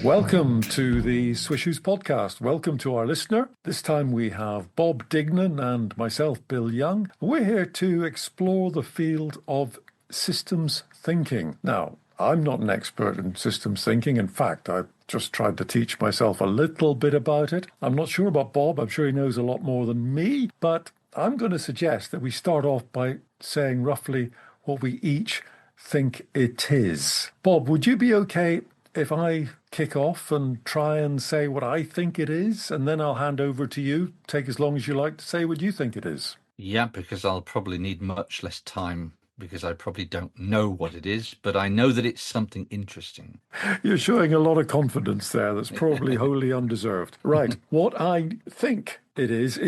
Welcome to the Swish Hoos podcast. Welcome to our listener. This time we have Bob Dignen and myself, Bill Young. We're here to explore the field of systems thinking. Now, I'm not an expert in systems thinking. In fact, I've just tried to teach myself a little bit about it. I'm not sure about Bob. I'm sure he knows a lot more than me, but I'm going to suggest that we start off by saying roughly what we each think it is. Bob, would you be okay if I kick off and try and say what I think it is, and then I'll hand over to you? Take as long as you like to say what you think it is. Yeah, because I'll probably need much less time because I probably don't know what it is, but I know that it's something interesting. You're showing a lot of confidence there that's probably wholly undeserved. Right, what I think it is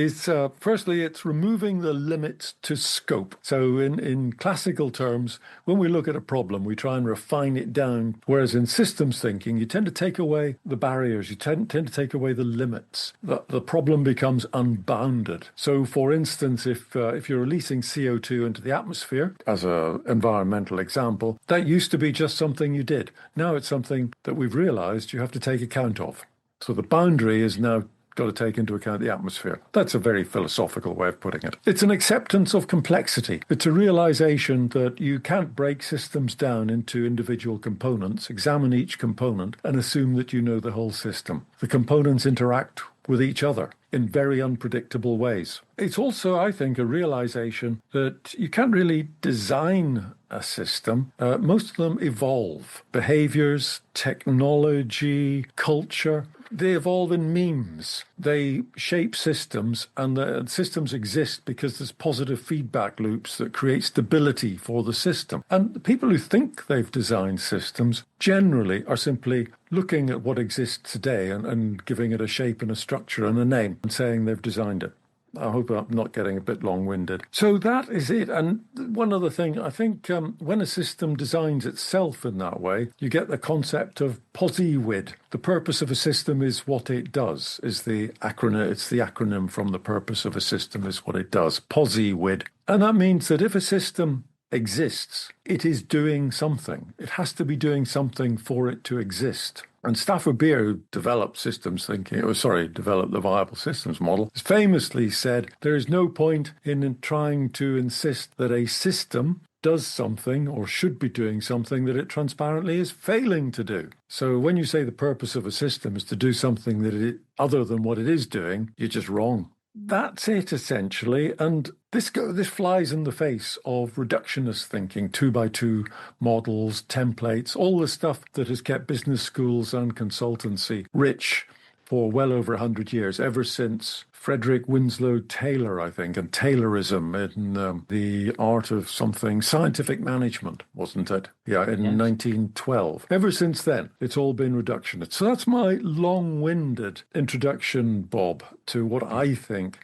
firstly, it's removing the limits to scope. So in classical terms, when we look at a problem, we try and refine it down, whereas in systems thinking, you tend to take away the barriers, you tend to take away the limits. The problem becomes unbounded. So for instance, if you're releasing CO2 into the atmosphere, as an environmental example, that used to be just something you did. Now it's something that we've realized you have to take account of. So the boundary is now got to take into account the atmosphere. That's a very philosophical way of putting it. It's an acceptance of complexity. It's a realization that you can't break systems down into individual components, examine each component, and assume that you know the whole system. The components interact with each other in very unpredictable ways. It's also, I think, a realization that you can't really design a system. Most of them evolve. Behaviors, technology, culture, they evolve in memes. They shape systems, and the systems exist because there's positive feedback loops that create stability for the system. And the people who think they've designed systems generally are simply looking at what exists today and giving it a shape and a structure and a name and saying they've designed it. I hope I'm not getting a bit long-winded. So that is it. And one other thing, I think when a system designs itself in that way, you get the concept of POSIWID. The purpose of a system is what it does, is the acronym. It's the acronym from the purpose of a system is what it does, POSIWID. And that means that if a system exists, it is doing something. It has to be doing something for it to exist. And Stafford Beer, who developed developed the viable systems model, has famously said there is no point in trying to insist that a system does something or should be doing something that it transparently is failing to do. So when you say the purpose of a system is to do something that other than what it is doing, you're just wrong. That's it, essentially. And this flies in the face of reductionist thinking, 2x2 models, templates, all the stuff that has kept business schools and consultancy rich for well over 100 years, ever since Frederick Winslow Taylor, I think, and Taylorism in the art of something, scientific management, wasn't it? Yeah, in 1912. Ever since then, it's all been reductionist. So that's my long-winded introduction, Bob, to what I think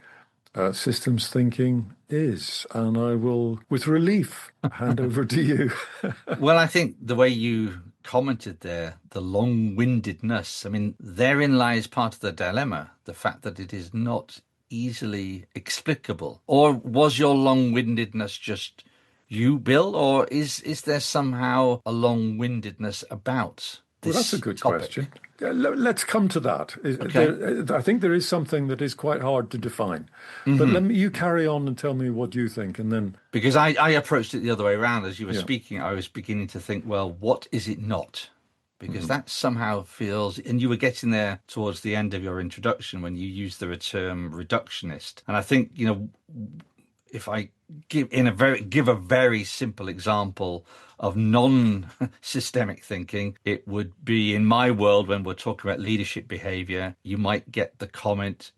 systems thinking is. And I will, with relief, hand over to you. Well, I think the way you commented there, the long-windedness, I mean, therein lies part of the dilemma, the fact that it is not easily explicable. Or was your long-windedness just you, Bill, or is there somehow a long-windedness about this? Well, that's a good topic? question. Let's come to that. Okay. I think there is something that is quite hard to define. Mm-hmm. But you carry on and tell me what you think, and then... Because I approached it the other way around. As you were speaking, I was beginning to think, well, what is it not? Because that somehow feels... And you were getting there towards the end of your introduction when you used the term reductionist. And I think, if I give a very simple example of non-systemic thinking, it would be, in my world, when we're talking about leadership behavior, you might get the comment,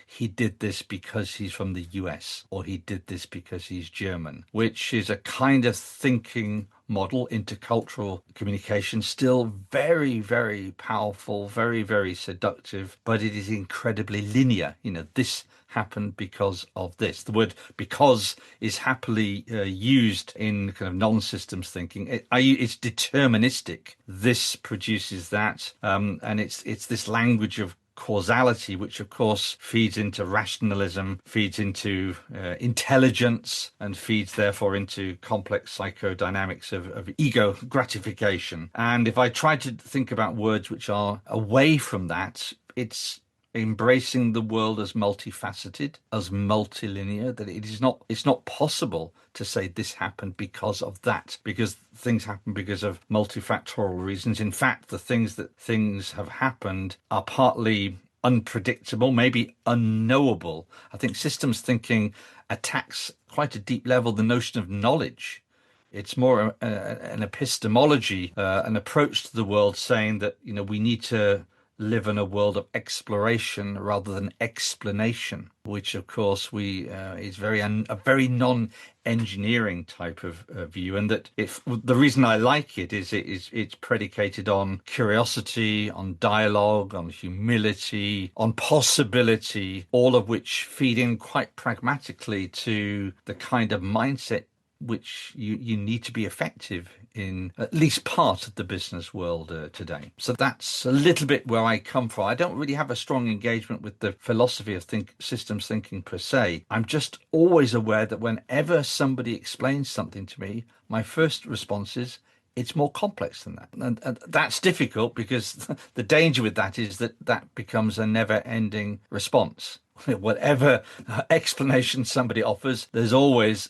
he did this because he's from the US, or he did this because he's German, which is a kind of thinking model, intercultural communication, still very, very powerful, very, very seductive, but it is incredibly linear. This happened because of this. The word "because" is happily used in kind of non-systems thinking. It's deterministic. This produces that, and it's this language of causality, which of course feeds into rationalism, feeds into intelligence, and feeds therefore into complex psychodynamics of ego gratification. And if I try to think about words which are away from that, it's embracing the world as multifaceted, as multilinear, that it's not possible to say this happened because of that, because things happen because of multifactorial reasons. In fact, the things have happened are partly unpredictable, maybe unknowable. I think systems thinking attacks quite a deep level the notion of knowledge. It's more an epistemology, an approach to the world, saying that we need to live in a world of exploration rather than explanation, which of course is a very non-engineering type of view. And that the reason I like it is it's predicated on curiosity, on dialogue, on humility, on possibility, all of which feed in quite pragmatically to the kind of mindset which you need to be effective in at least part of the business world today. So that's a little bit where I come from. I don't really have a strong engagement with the philosophy of systems thinking per se. I'm just always aware that whenever somebody explains something to me, my first response is, it's more complex than that. And that's difficult, because the danger with that is that becomes a never-ending response. Whatever explanation somebody offers, there's always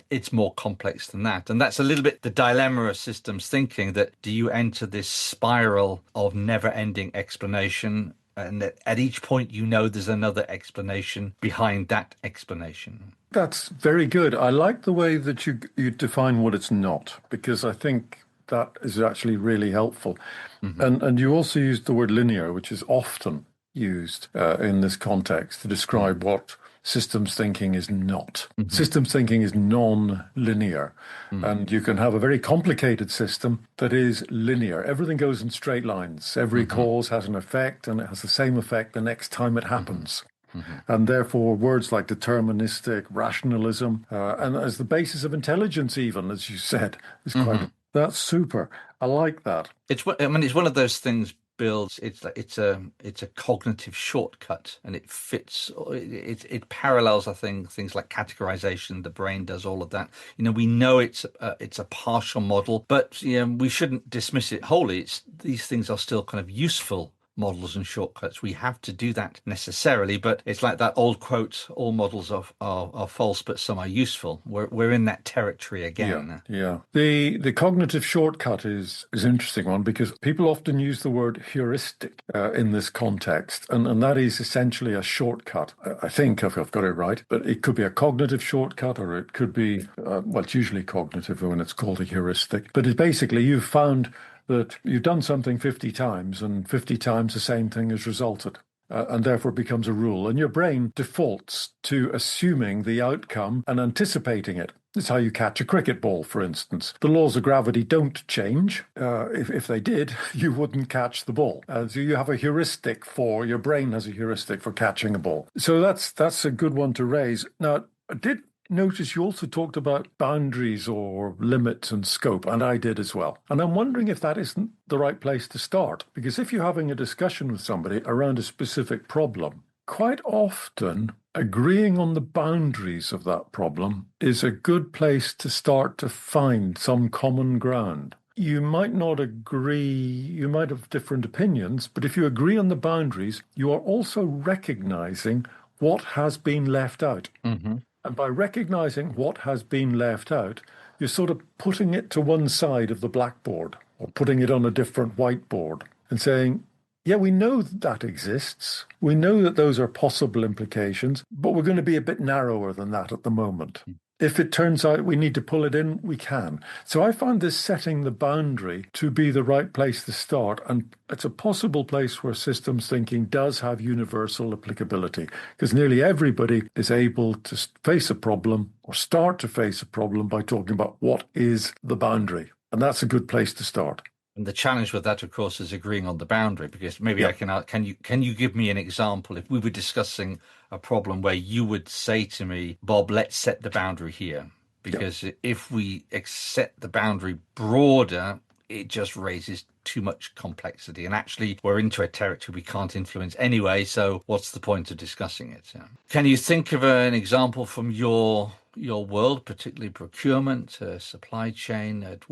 it's more complex than that. And that's a little bit the dilemma of systems thinking, that do you enter this spiral of never-ending explanation, and that at each point there's another explanation behind that explanation. That's very good. I like the way that you define what it's not, because I think that is actually really helpful. Mm-hmm. And you also used the word linear, which is often used in this context to describe what systems thinking is not. Mm-hmm. Systems thinking is non-linear. Mm-hmm. And you can have a very complicated system that is linear. Everything goes in straight lines. Every cause has an effect, and it has the same effect the next time it happens. Mm-hmm. And therefore, words like deterministic, rationalism, and as the basis of intelligence, even, as you said, is quite... That's super. I like that. It's one of those things, Bill. It's a cognitive shortcut, and it fits. It parallels, I think, things like categorization. The brain does all of that. We know it's a partial model, but we shouldn't dismiss it wholly. These things are still kind of useful models and shortcuts. We have to do that necessarily, but it's like that old quote: all models are false, but some are useful. We're in that territory again. Yeah. The cognitive shortcut is an interesting one, because people often use the word heuristic in this context, and that is essentially a shortcut. I think, if I've got it right, but it could be a cognitive shortcut, or it could be it's usually cognitive when it's called a heuristic. But it's basically, you've found that you've done something 50 times, and 50 times the same thing has resulted, and therefore it becomes a rule. And your brain defaults to assuming the outcome and anticipating it. It's how you catch a cricket ball, for instance. The laws of gravity don't change. If they did, you wouldn't catch the ball. So you have a heuristic your brain has a heuristic for catching a ball. So that's a good one to raise. Now, I did notice you also talked about boundaries or limits and scope, and I did as well. And I'm wondering if that isn't the right place to start, because if you're having a discussion with somebody around a specific problem, quite often agreeing on the boundaries of that problem is a good place to start to find some common ground. You might not agree, you might have different opinions, but if you agree on the boundaries, you are also recognizing what has been left out. Mm-hmm. And by recognizing what has been left out, you're sort of putting it to one side of the blackboard, or putting it on a different whiteboard, and saying, yeah, we know that exists. We know that those are possible implications, but we're going to be a bit narrower than that at the moment. If it turns out we need to pull it in, we can. So I found this setting the boundary to be the right place to start. And it's a possible place where systems thinking does have universal applicability, because nearly everybody is able to face a problem or start to face a problem by talking about what is the boundary. And that's a good place to start. And the challenge with that, of course, is agreeing on the boundary, because maybe I can you give me an example? If we were discussing a problem where you would say to me, Bob, let's set the boundary here, because if we set the boundary broader, it just raises too much complexity. And actually, we're into a territory we can't influence anyway. So what's the point of discussing it? Yeah. Can you think of an example from your world, particularly procurement, supply chain, at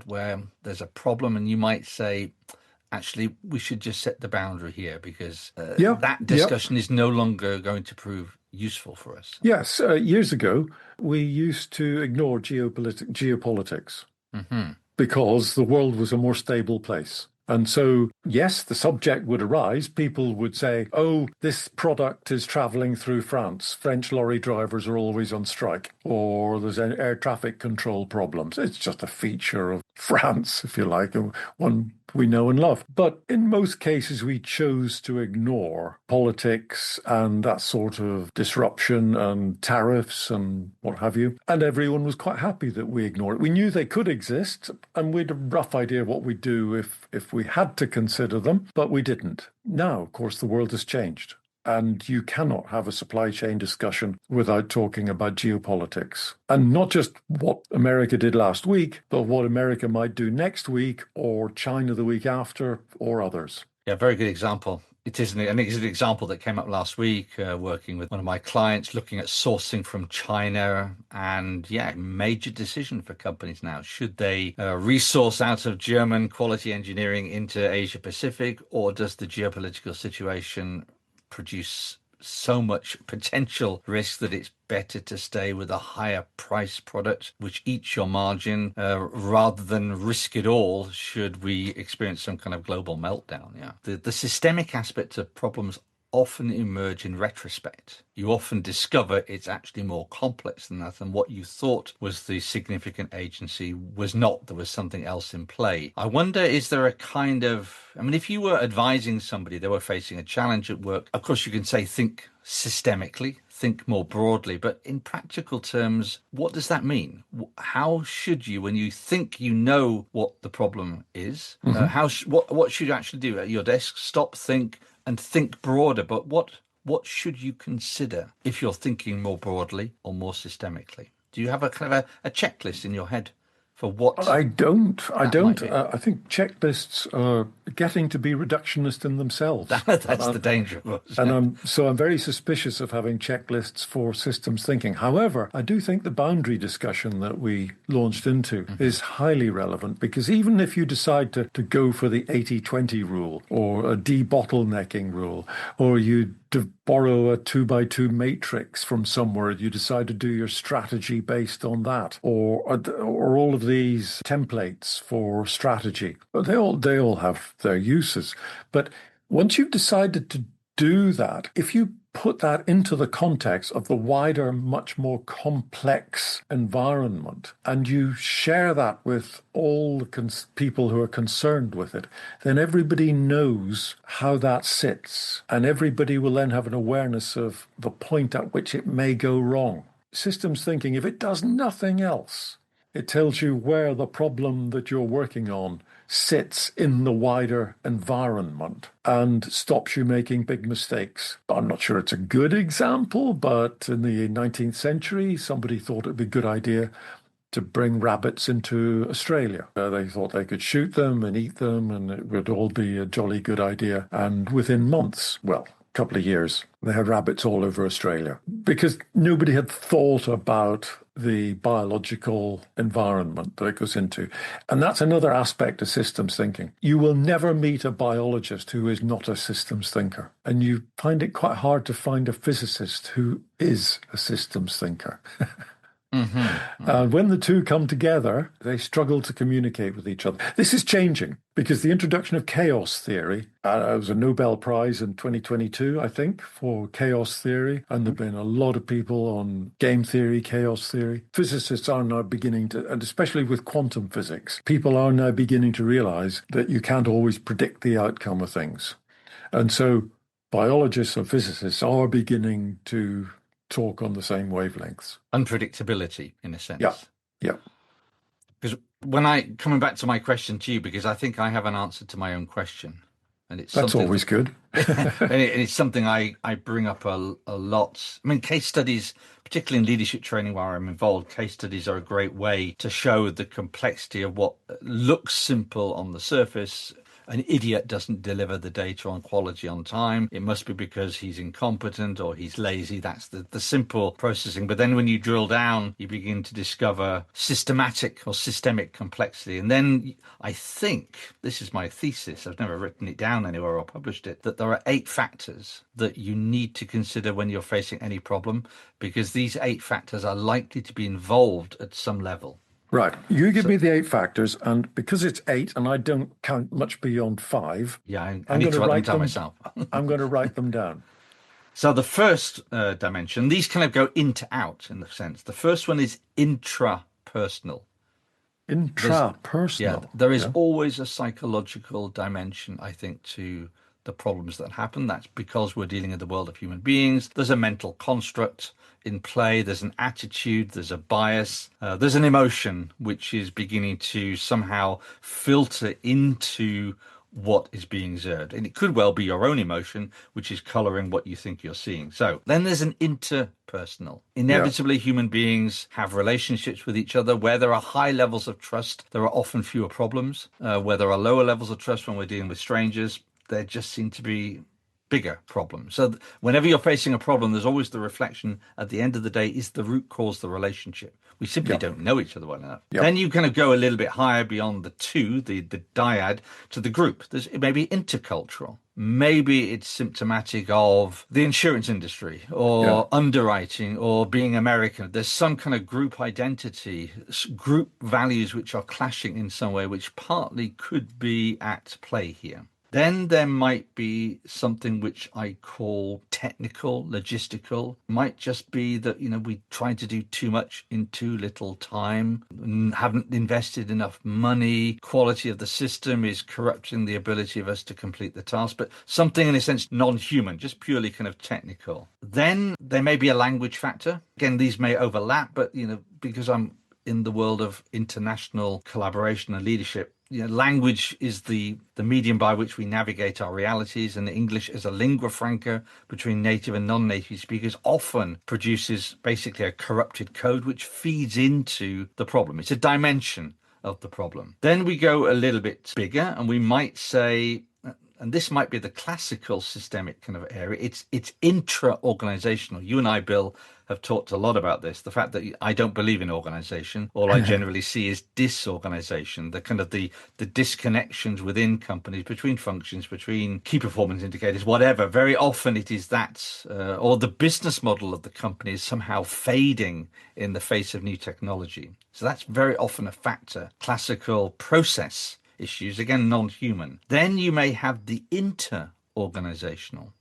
where there's a problem, and you might say, actually, we should just set the boundary here because that discussion is no longer going to prove useful for us? Yes. Years ago, we used to ignore geopolitics because the world was a more stable place. And so, yes, the subject would arise. People would say, oh, this product is traveling through France. French lorry drivers are always on strike. Or there's air traffic control problems. It's just a feature of France, if you like, one we know and love. But in most cases, we chose to ignore politics and that sort of disruption and tariffs and what have you. And everyone was quite happy that we ignored it. We knew they could exist, and we had a rough idea what we'd do if we had to consider them, but we didn't. Now, of course, the world has changed. And you cannot have a supply chain discussion without talking about geopolitics. And not just what America did last week, but what America might do next week, or China the week after, or others. Yeah, very good example. It is, and it's an example that came up last week, working with one of my clients, looking at sourcing from China. And yeah, major decision for companies now. Should they resource out of German quality engineering into Asia Pacific, or does the geopolitical situation produce so much potential risk that it's better to stay with a higher price product which eats your margin rather than risk it all should we experience some kind of global meltdown? Yeah, the systemic aspect of problems often emerge in retrospect. You often discover it's actually more complex than that, and what you thought was the significant agency was not. There was something else in play. I wonder, is there a kind of, I mean, if you were advising somebody, they were facing a challenge at work, of course you can say think systemically, think more broadly, but in practical terms, what does that mean? How should you, when you think you know what the problem is, what should you actually do at your desk? Stop, think, and think broader. But what should you consider if you're thinking more broadly or more systemically? Do you have a kind of a checklist in your head for what? I don't. I think checklists are getting to be reductionist in themselves. That's the danger of us. And I'm very suspicious of having checklists for systems thinking. However, I do think the boundary discussion that we launched into is highly relevant, because even if you decide to go for the 80-20 rule or a debottlenecking rule, or you to borrow a 2x2 matrix from somewhere, you decide to do your strategy based on that, or all of these templates for strategy. They all have their uses. But once you've decided to do that, if you put that into the context of the wider, much more complex environment, and you share that with all the people who are concerned with it, then everybody knows how that sits, and everybody will then have an awareness of the point at which it may go wrong. Systems thinking, if it does nothing else, it tells you where the problem that you're working on sits in the wider environment and stops you making big mistakes. I'm not sure it's a good example, but in the 19th century, somebody thought it'd be a good idea to bring rabbits into Australia. They thought they could shoot them and eat them, and it would all be a jolly good idea. And within months, couple of years, they had rabbits all over Australia because nobody had thought about the biological environment that it goes into. And that's another aspect of systems thinking. You will never meet a biologist who is not a systems thinker. And you find it quite hard to find a physicist who is a systems thinker. And when the two come together, they struggle to communicate with each other. This is changing because the introduction of chaos theory, it was a Nobel Prize in 2022, I think, for chaos theory. And there have been a lot of people on game theory, chaos theory. Physicists are now beginning to, and especially with quantum physics, people are now beginning to realize that you can't always predict the outcome of things. And so biologists and physicists are beginning to talk on the same wavelengths. Unpredictability, in a sense. Yeah. Because coming back to my question to you, because I think I have an answer to my own question. And it's That's something always good. it's something I bring up a lot. I mean, case studies, particularly in leadership training where I'm involved, case studies are a great way to show the complexity of what looks simple on the surface. An idiot doesn't deliver the data on quality on time. It must be because he's incompetent or he's lazy. That's the simple processing. But then when you drill down, you begin to discover systematic or systemic complexity. And then I think, this is my thesis, I've never written it down anywhere or published it, that there are 8 factors that you need to consider when you're facing any problem, because these 8 factors are likely to be involved at some level. Right. You give me the 8 factors, and because it's 8 and I don't count much beyond 5, Yeah, I I'm need going to to write them write down them. myself. I'm going to write them down. So the first dimension, these kind of go into out in the sense. The first one is intrapersonal. Intrapersonal. There is always a psychological dimension, I think, to the problems that happen. That's because we're dealing in the world of human beings. There's a mental construct in play. There's an attitude. There's a bias. There's an emotion which is beginning to somehow filter into what is being observed. And it could well be your own emotion, which is coloring what you think you're seeing. So then there's an interpersonal. Inevitably, human beings have relationships with each other. Where there are high levels of trust, there are often fewer problems. Where there are lower levels of trust when we're dealing with strangers, there just seem to be bigger problems. So whenever you're facing a problem, there's always the reflection at the end of the day, is the root cause the relationship? We simply don't know each other well enough. Then you kind of go a little bit higher beyond the 2, the dyad, to the group. It may be intercultural. Maybe it's symptomatic of the insurance industry or underwriting or being American. There's some kind of group identity, group values which are clashing in some way, which partly could be at play here. Then there might be something which I call technical, logistical. Might just be that, we try to do too much in too little time, haven't invested enough money. Quality of the system is corrupting the ability of us to complete the task, but something in a sense non-human, just purely kind of technical. Then there may be a language factor. Again, these may overlap, but, because I'm in the world of international collaboration and leadership, language is the medium by which we navigate our realities, and English as a lingua franca between native and non-native speakers often produces basically a corrupted code which feeds into the problem. It's a dimension of the problem. Then we go a little bit bigger, and we might say, and this might be the classical systemic kind of area, it's intra-organizational. You and I, Bill, have talked a lot about this, the fact that I don't believe in organization. All I generally see is disorganization, the kind of the disconnections within companies, between functions, between key performance indicators, whatever. Very often it is that, or the business model of the company is somehow fading in the face of new technology. So that's very often a factor. Classical process issues, again, non-human. Then you may have the inter-organizational.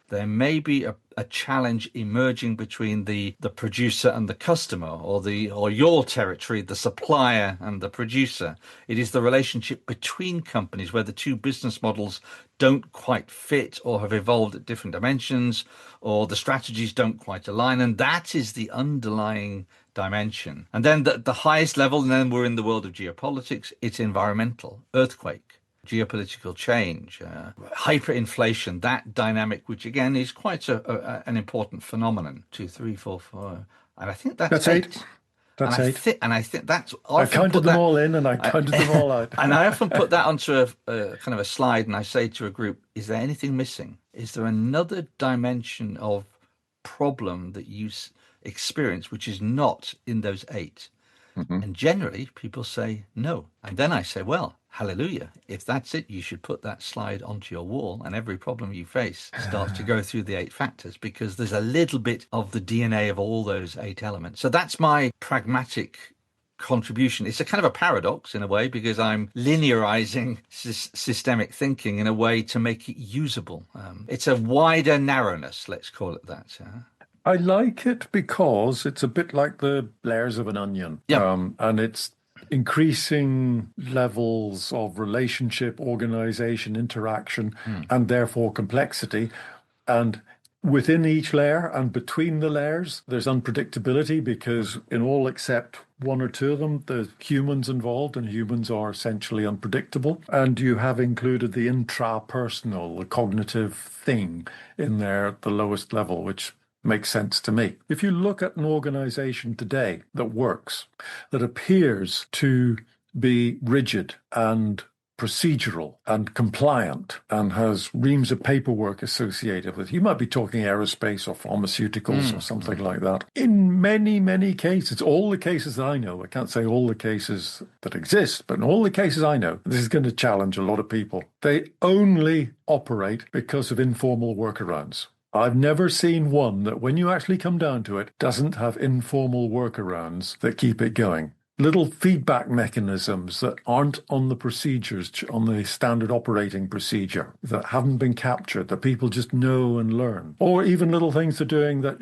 There may be a challenge emerging between the producer and the customer, or your territory, the supplier and the producer. It is the relationship between companies where the two business models don't quite fit or have evolved at different dimensions, or the strategies don't quite align. And that is the underlying dimension. And then the highest level, and then we're in the world of geopolitics, it's environmental, earthquake, geopolitical change, hyperinflation, that dynamic, which again is quite an important phenomenon. 2, 3, 4, 5, and I think that's 8. That's 8. And I think that's. I counted them all in, and I counted them all out. And I often put that onto a kind of a slide, and I say to a group, "Is there anything missing? Is there another dimension of problem that you experience which is not in those 8?" Mm-hmm. And generally, people say no. And then I say, well, hallelujah. If that's it, you should put that slide onto your wall, and every problem you face starts to go through the 8 factors, because there's a little bit of the DNA of all those 8 elements. So that's my pragmatic contribution. It's a kind of a paradox in a way, because I'm linearizing systemic thinking in a way to make it usable. It's a wider narrowness, let's call it that. I like it because it's a bit like the layers of an onion. And it's increasing levels of relationship, organization, interaction, and therefore complexity. And within each layer and between the layers, there's unpredictability because in all except one or two of them, there's humans involved, and humans are essentially unpredictable. And you have included the intrapersonal, the cognitive thing in there at the lowest level, which makes sense to me. If you look at an organization today that works, that appears to be rigid and procedural and compliant and has reams of paperwork associated with. You might be talking aerospace or pharmaceuticals or something like that. In many, many cases, all the cases that I know, I can't say all the cases that exist, but in all the cases I know, this is going to challenge a lot of people. They only operate because of informal workarounds. I've never seen one that, when you actually come down to it, doesn't have informal workarounds that keep it going. Little feedback mechanisms that aren't on the procedures, on the standard operating procedure, that haven't been captured, that people just know and learn. Or even little things they're doing that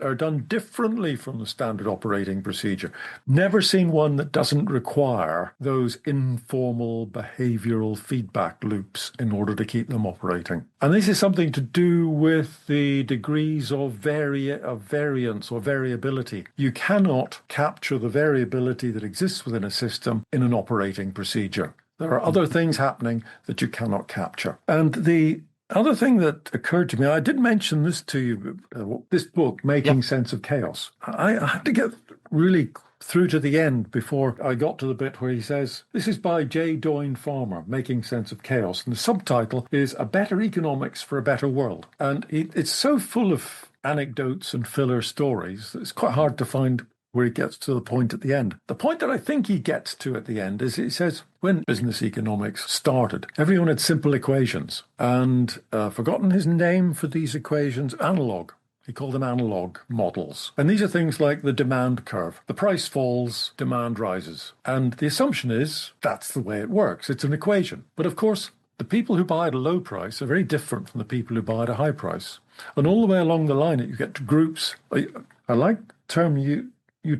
are done differently from the standard operating procedure. Never seen one that doesn't require those informal behavioral feedback loops in order to keep them operating. And this is something to do with the degrees of variance or variability. You cannot capture the variability that exists within a system in an operating procedure. There are other things happening that you cannot capture. And the other thing that occurred to me, I did mention this to you, this book, Making Sense of Chaos. I had to get really through to the end before I got to the bit where he says, this is by J. Doyne Farmer, Making Sense of Chaos. And the subtitle is A Better Economics for a Better World. And it's so full of anecdotes and filler stories that it's quite hard to find where he gets to the point at the end. The point that I think he gets to at the end is he says, when business economics started, everyone had simple equations and forgotten his name for these equations, analog. He called them analog models. And these are things like the demand curve. The price falls, demand rises. And the assumption is that's the way it works. It's an equation. But of course, the people who buy at a low price are very different from the people who buy at a high price. And all the way along the line, you get to groups. I like the term you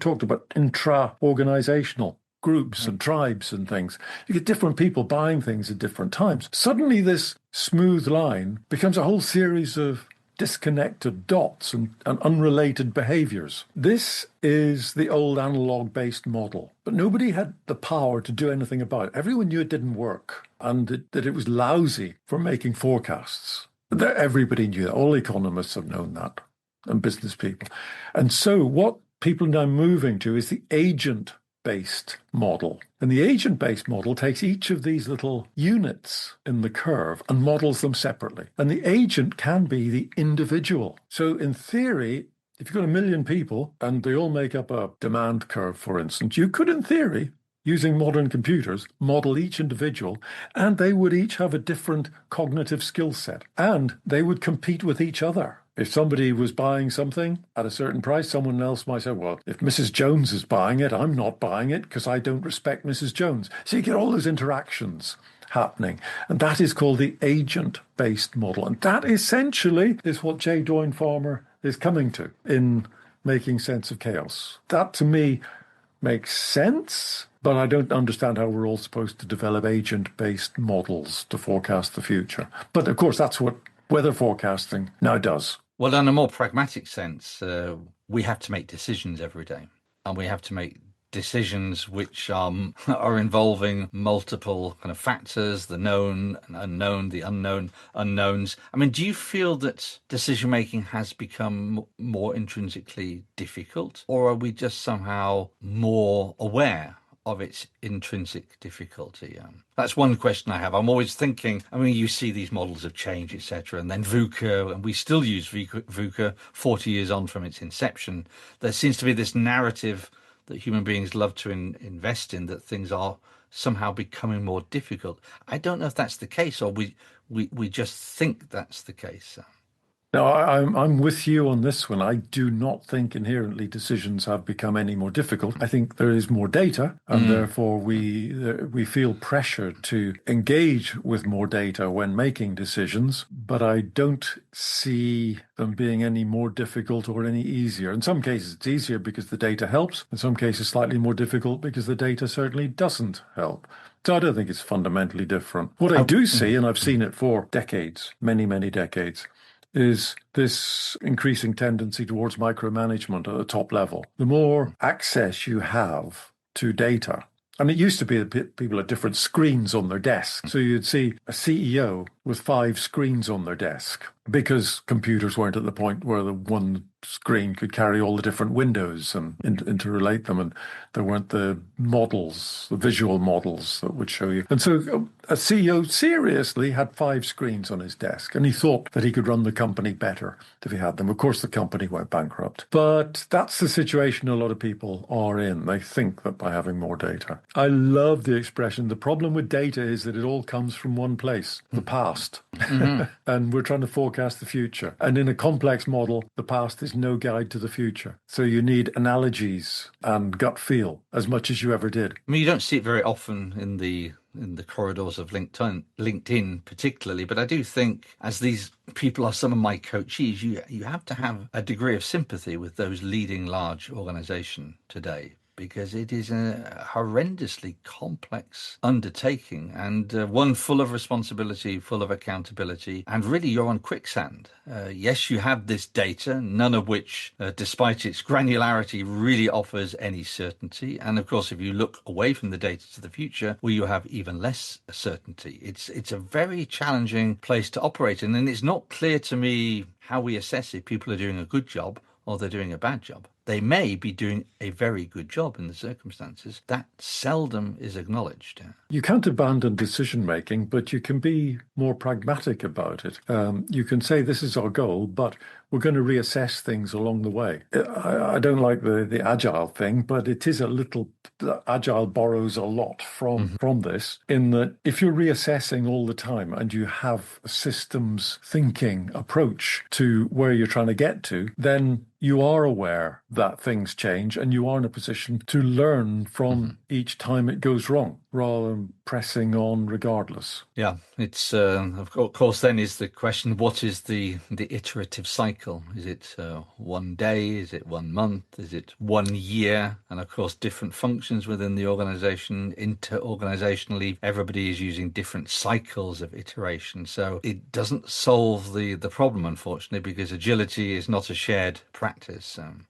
talked about, intra-organizational groups and tribes and things. You get different people buying things at different times. Suddenly this smooth line becomes a whole series of disconnected dots and unrelated behaviors. This is the old analog-based model, but nobody had the power to do anything about it. Everyone knew it didn't work and that it was lousy for making forecasts. Everybody knew that. All economists have known that, and business people. And so what people are now moving to is the agent-based model. And the agent-based model takes each of these little units in the curve and models them separately. And the agent can be the individual. So in theory, if you've got 1 million people and they all make up a demand curve, for instance, you could, in theory, using modern computers, model each individual, and they would each have a different cognitive skill set, and they would compete with each other. If somebody was buying something at a certain price, someone else might say, well, if Mrs. Jones is buying it, I'm not buying it because I don't respect Mrs. Jones. So you get all those interactions happening. And that is called the agent-based model. And that essentially is what J. Doyne Farmer is coming to in Making Sense of Chaos. That, to me, makes sense, but I don't understand how we're all supposed to develop agent-based models to forecast the future. But, of course, that's what weather forecasting now does. Well, in a more pragmatic sense, we have to make decisions every day, and we have to make decisions which are involving multiple kind of factors, the known and unknown, the unknown unknowns. I mean, do you feel that decision making has become more intrinsically difficult, or are we just somehow more aware of its intrinsic difficulty? That's one question I have. I'm always thinking, I mean, you see these models of change, etc., and then VUCA, and we still use VUCA 40 years on from its inception. There seems to be this narrative that human beings love to invest in, that things are somehow becoming more difficult. I don't know if that's the case, or we just think that's the case. No, I'm with you on this one. I do not think inherently decisions have become any more difficult. I think there is more data, and therefore we feel pressure to engage with more data when making decisions. But I don't see them being any more difficult or any easier. In some cases, it's easier because the data helps. In some cases, slightly more difficult because the data certainly doesn't help. So I don't think it's fundamentally different. What I do see, and I've seen it for decades, many, many decades, is this increasing tendency towards micromanagement at the top level. The more access you have to data, and it used to be that people had different screens on their desk. So you'd see a CEO with 5 screens on their desk because computers weren't at the point where the one screen could carry all the different windows and interrelate them. And there weren't the models, the visual models that would show you. And so a CEO seriously had 5 screens on his desk, and he thought that he could run the company better if he had them. Of course, the company went bankrupt. But that's the situation a lot of people are in. They think that by having more data. I love the expression, the problem with data is that it all comes from one place, the past. And we're trying to forecast the future. And in a complex model, the past is no guide to the future. So you need analogies and gut feel as much as you ever did. I mean, you don't see it very often in the corridors of LinkedIn particularly, but I do think as these people are some of my coachees, you have to have a degree of sympathy with those leading large organizations today, because it is a horrendously complex undertaking, and one full of responsibility, full of accountability, and really you're on quicksand. Yes, you have this data, none of which, despite its granularity, really offers any certainty. And of course, if you look away from the data to the future, well, you have even less certainty. It's a very challenging place to operate in, and it's not clear to me how we assess if people are doing a good job or they're doing a bad job. They may be doing a very good job in the circumstances. That seldom is acknowledged. You can't abandon decision making, but you can be more pragmatic about it. You can say this is our goal, but we're going to reassess things along the way. I don't like the agile thing, but it is a little, agile borrows a lot from this, in that if you're reassessing all the time and you have a systems thinking approach to where you're trying to get to, then you are aware that things change and you are in a position to learn from each time it goes wrong rather than pressing on regardless. Yeah, it's of course then is the question, what is the iterative cycle? Is it 1 day? Is it 1 month? Is it 1 year? And of course, different functions within the organization, inter-organizationally, everybody is using different cycles of iteration. So it doesn't solve the problem, unfortunately, because agility is not a shared practice.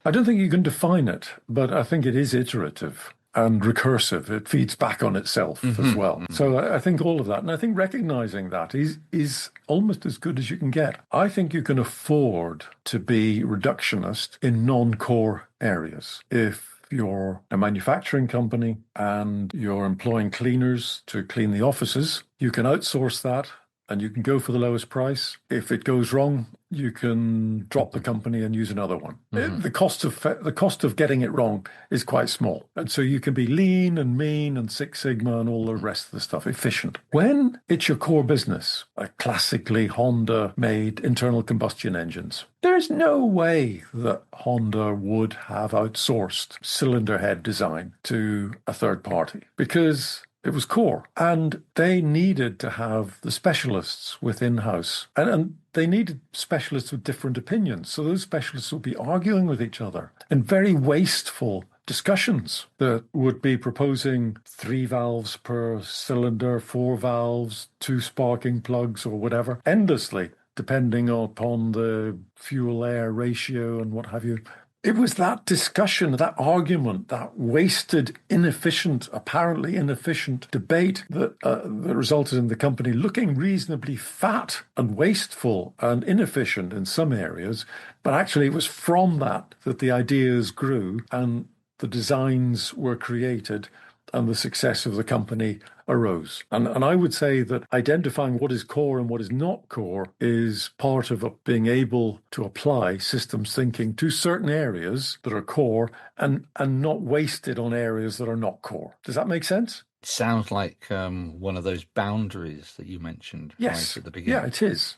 I don't think you can define it, but I think it is iterative and recursive. It feeds back on itself as well. So I think all of that, and I think recognizing that is almost as good as you can get. I think you can afford to be reductionist in non-core areas. If you're a manufacturing company and you're employing cleaners to clean the offices, you can outsource that and you can go for the lowest price. If it goes wrong, you can drop the company and use another one. The cost of getting it wrong is quite small. And so you can be lean and mean and Six Sigma and all the rest of the stuff, efficient. When it's your core business, like classically Honda-made internal combustion engines, there's no way that Honda would have outsourced cylinder head design to a third party, because it was core, and they needed to have the specialists within house, and they needed specialists with different opinions. So those specialists would be arguing with each other in very wasteful discussions that would be proposing 3 valves per cylinder, 4 valves, 2 sparking plugs, or whatever, endlessly, depending upon the fuel-air ratio and what have you. It was that discussion, that argument, that wasted, inefficient, apparently inefficient debate that resulted in the company looking reasonably fat and wasteful and inefficient in some areas. But actually, it was from that the ideas grew and the designs were created and the success of the company arose. And I would say that identifying what is core and what is not core is part of being able to apply systems thinking to certain areas that are core and not waste it on areas that are not core. Does that make sense? It sounds like one of those boundaries that you mentioned right at the beginning. Yeah, it is.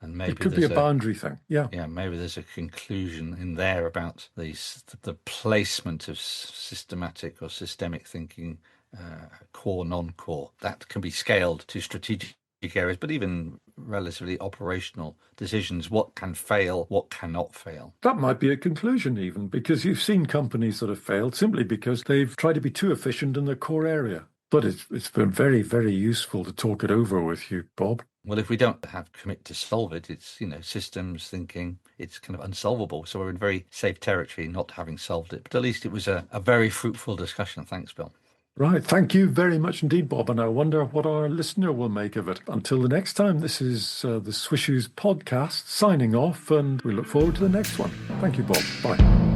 And maybe it could be a boundary thing. Yeah. Yeah, maybe there's a conclusion in there about the placement of systematic or systemic thinking, core, non-core. That can be scaled to strategic areas, but even relatively operational decisions. What can fail? What cannot fail? That might be a conclusion even, because you've seen companies that have failed simply because they've tried to be too efficient in their core area. But it's been very, very useful to talk it over with you, Bob. Well, if we don't have commit to solve it, it's, systems thinking it's kind of unsolvable. So we're in very safe territory not having solved it. But at least it was a very fruitful discussion. Thanks, Bill. Right. Thank you very much indeed, Bob. And I wonder what our listener will make of it. Until the next time, this is the Swishoes podcast signing off, and we look forward to the next one. Thank you, Bob. Bye.